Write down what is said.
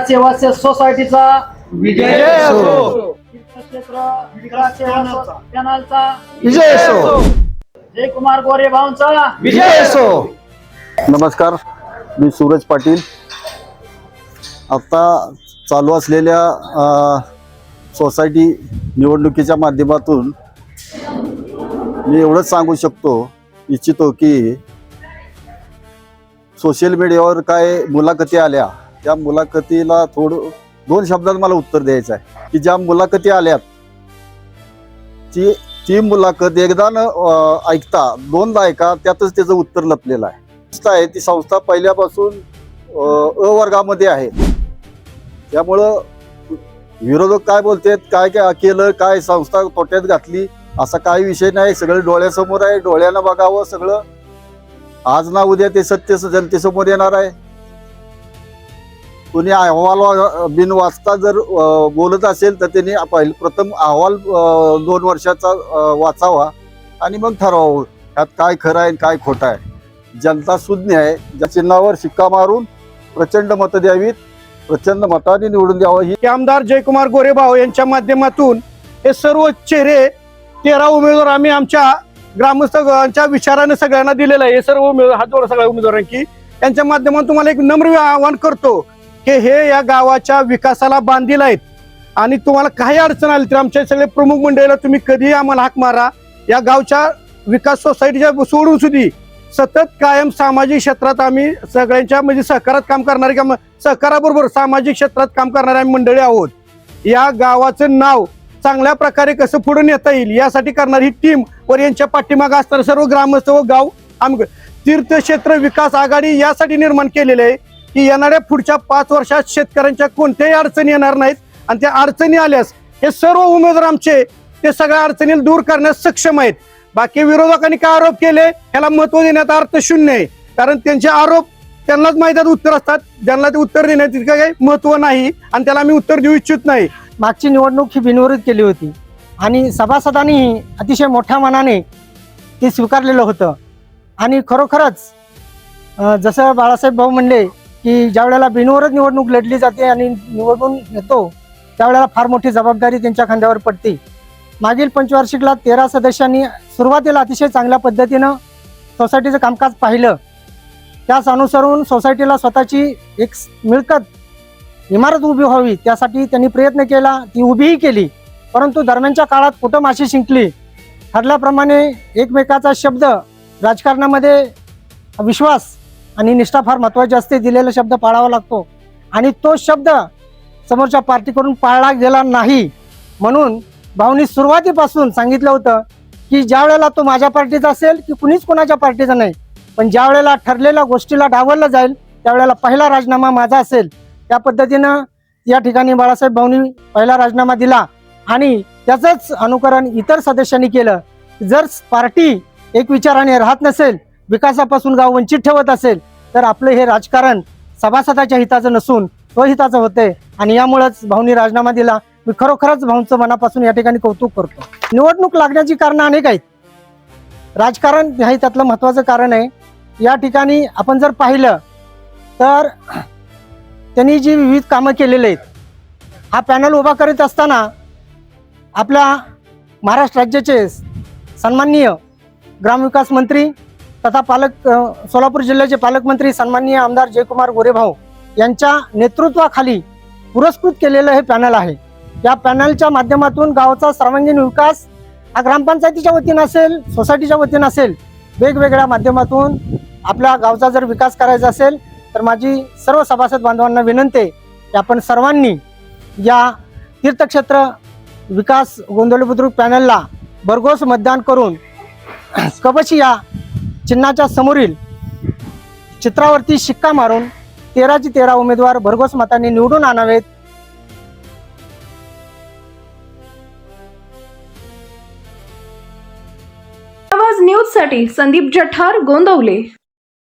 सेवा सोसायटीचा विजय असो. तीर्थक्षेत्र विकास सेवा पॅनलचा विजय असो. जयकुमार गोरे भाऊंचा विजय असो. नमस्कार, मी सूरज पाटील. आता चालू असलेल्या सोसायटी निवडणुकीच्या माध्यमातून मी एवढंच सांगू इच्छितो की सोशल मीडियावर काय मुलाखती आल्या, त्या मुलाखतीला दोन शब्दात मला उत्तर द्यायचं आहे की ज्या मुलाखती आल्यात ती मुलाखत एकदा न ऐकता दोनदा ऐका, त्यातच त्याचं उत्तर लपलेलं आहे. आहे ती संस्था पहिल्यापासून अ वर्गामध्ये आहे. त्यामुळं विरोधक काय बोलतात, काय काय केलं, काय संस्था तोट्यात घातली, असा काही विषय नाही. सगळं डोळ्यासमोर आहे, डोळ्यानं बघावं सगळं. आज ना उद्या ते सत्य जनतेसमोर येणार आहे. कोणी अहवाल बिन वाचता जर बोलत असेल तर त्यांनी प्रथम अहवाल 2 वर्षाचा वाचावा आणि मग ठरवावं त्यात काय खरं आहे काय खोटं आहे. जनता सुज्ञ आहे. ज्या चिन्हावर शिक्का मारून प्रचंड मतं द्यावीत, प्रचंड मताने निवडून द्यावं. ही आमदार जयकुमार गोरेभाऊ यांच्या माध्यमातून हे सर्व चेहरे 13 उमेदवार आम्ही आमच्या ग्रामस्थांच्या विचाराने सगळ्यांना दिलेलं आहे. हे सर्व उमेदवार हात जोडा सगळ्या उमेदवारांची यांच्या माध्यमातून तुम्हाला एक नम्र आवाहन करतो की हे या गावाच्या विकासाला बांधील आहेत आणि तुम्हाला काही अडचण आली तर आमच्या सगळे प्रमुख मंडळीला तुम्ही कधीही आम्हाला हाक मारा. या गावच्या विकास सोसायटीच्या सोडून सुद्धा सतत कायम सामाजिक क्षेत्रात आम्ही सगळ्यांच्या म्हणजे सहकारात काम करणारे सहकाराबरोबर सामाजिक क्षेत्रात काम करणारे आम्ही मंडळी आहोत. या गावाचं नाव चांगल्या प्रकारे कसं पुढे नेता येईल यासाठी करणारी ही टीम वर यांच्या पाठीमागे असणारे सर्व ग्रामस्थ व गाव तीर्थक्षेत्र विकास आघाडी यासाठी निर्माण केलेले आहे की येणाऱ्या पुढच्या 5 वर्षात शेतकऱ्यांच्या कोणत्याही अडचणी येणार नाहीत आणि त्या अडचणी आल्यास हे सर्व उमेदवार आमचे ते सगळ्या अडचणी दूर करण्यास सक्षम आहेत. बाकी विरोधकांनी काय आरोप केले ह्याला महत्व देण्याचा अर्थ शून्य आहे, कारण त्यांचे आरोप त्यांनाच माहिती उत्तर असतात, ज्यांना ते उत्तर देण्यात काही महत्व नाही आणि त्याला आम्ही उत्तर देऊ इच्छित नाही. मागची निवडणूक ही बिनविरोध केली होती आणि सभासदांनीही अतिशय मोठ्या मनाने ते स्वीकारलेलं होतं. आणि खरोखरच जसं बाळासाहेब भाऊ म्हणले की ज्या वेळेला बिनविरोध निवडणूक लढली जाते आणि निवडून येतो त्यावेळेला फार मोठी जबाबदारी त्यांच्या खांद्यावर पडते. मागील पंचवार्षिकला 13 सदस्यांनी सुरुवातीला अतिशय चांगल्या पद्धतीनं सोसायटीचं कामकाज पाहिलं. त्यास अनुसरून सोसायटीला स्वतःची एक मिळकत इमारत उभी व्हावी त्यासाठी त्यांनी प्रयत्न केला, ती उभीही केली. परंतु दरम्यानच्या काळात कुठं माशी शिंकली ठरल्याप्रमाणे एकमेकाचा शब्द राजकारणामध्ये विश्वास आणि निष्ठा फार महत्त्वाची असते. दिलेला शब्द पाळावा लागतो आणि तो शब्द समोरच्या पार्टीकडून पाळला गेला नाही. म्हणून भाऊनी सुरुवातीपासून सांगितलं होतं की ज्या वेळेला तो माझ्या पार्टीचा असेल की कुणीच कोणाच्या पार्टीचा नाही, पण ज्या वेळेला ठरलेल्या गोष्टीला डावललं जाईल त्यावेळेला पहिला राजीनामा माझा असेल. त्या पद्धतीनं या ठिकाणी बाळासाहेब भाऊनी पहिला राजीनामा दिला आणि त्याचंच अनुकरण इतर सदस्यांनी केलं. जर पार्टी एक विचाराने राहत नसेल, विकासापासून गाव वंचित ठेवत असेल तर आपलं हे राजकारण सभासदाच्या हिताचं नसून स्वहिताचं होते आणि यामुळेच भाऊनी राजीनामा दिला. मी खरोखरच भाऊंचं मनापासून या ठिकाणी कौतुक करतो. निवडणूक लागण्याची कारणं अनेक आहेत, राजकारण हे त्यातलं महत्त्वाचं कारण आहे. या ठिकाणी आपण जर पाहिलं तर त्यांनी जी विविध कामं केलेली आहेत, हा पॅनल उभा करीत असताना आपल्या महाराष्ट्र राज्याचे सन्माननीय ग्रामविकास मंत्री तथा सोलापूर जिल्ह्याचे पालकमंत्री सन्माननीय आमदार जयकुमार गोरेभाऊ यांच्या नेतृत्वाखाली पुरस्कृत केलेलं हे पॅनल आहे. या पॅनलच्या माध्यमातून गावाचा सर्वांगीण विकास हा ग्रामपंचायतीच्या वतीनं असेल, सोसायटीच्या वतीनं असेल, वेगवेगळ्या माध्यमातून आपल्या गावचा जर विकास करायचा असेल तर माझी सर्व सभासद बांधवांना विनंती आहे की आपण सर्वांनी या तीर्थक्षेत्र विकास गोंदवली बुद्रुक पॅनलला भरघोस मतदान करून कवच या चिन्हाच्या समोरील चित्रावरती शिक्का मारून 13चे 13 उमेदवार भरघोस मतांनी निवडून आणावेत. आवाज न्यूज साठी संदीप जठार, गोंदवले.